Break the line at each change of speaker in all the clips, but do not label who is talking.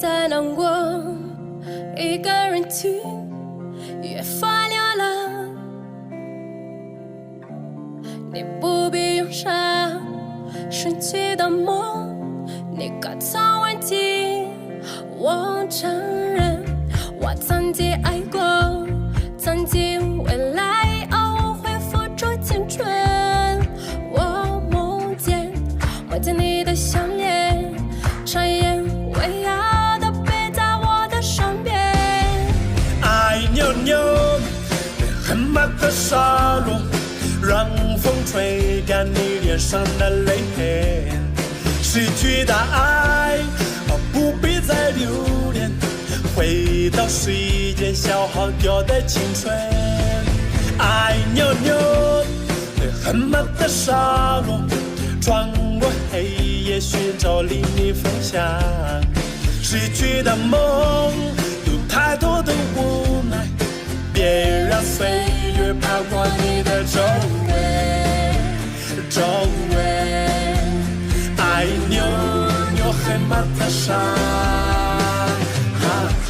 再难过，一个人去越发流浪。你不必用上失去的梦，你可曾忘记？我承认，我曾经爱过，曾经为来偶会付出青春。我梦见你的笑脸，转眼微笑的背在我的身边。
爱扭扭，很慢的沙落，让风吹干你脸上的泪痕。失去的爱，不必再留恋，回到时间消耗掉的青春。爱扭扭，很慢的沙落，穿过黑夜寻找黎明方向。失去的梦，有太多的无奈，别让岁月爬过你的周围。爱扭扭，很慢的沙，哈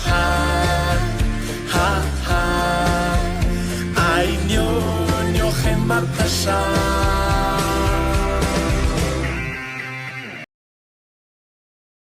哈哈哈。爱扭扭，很慢的沙。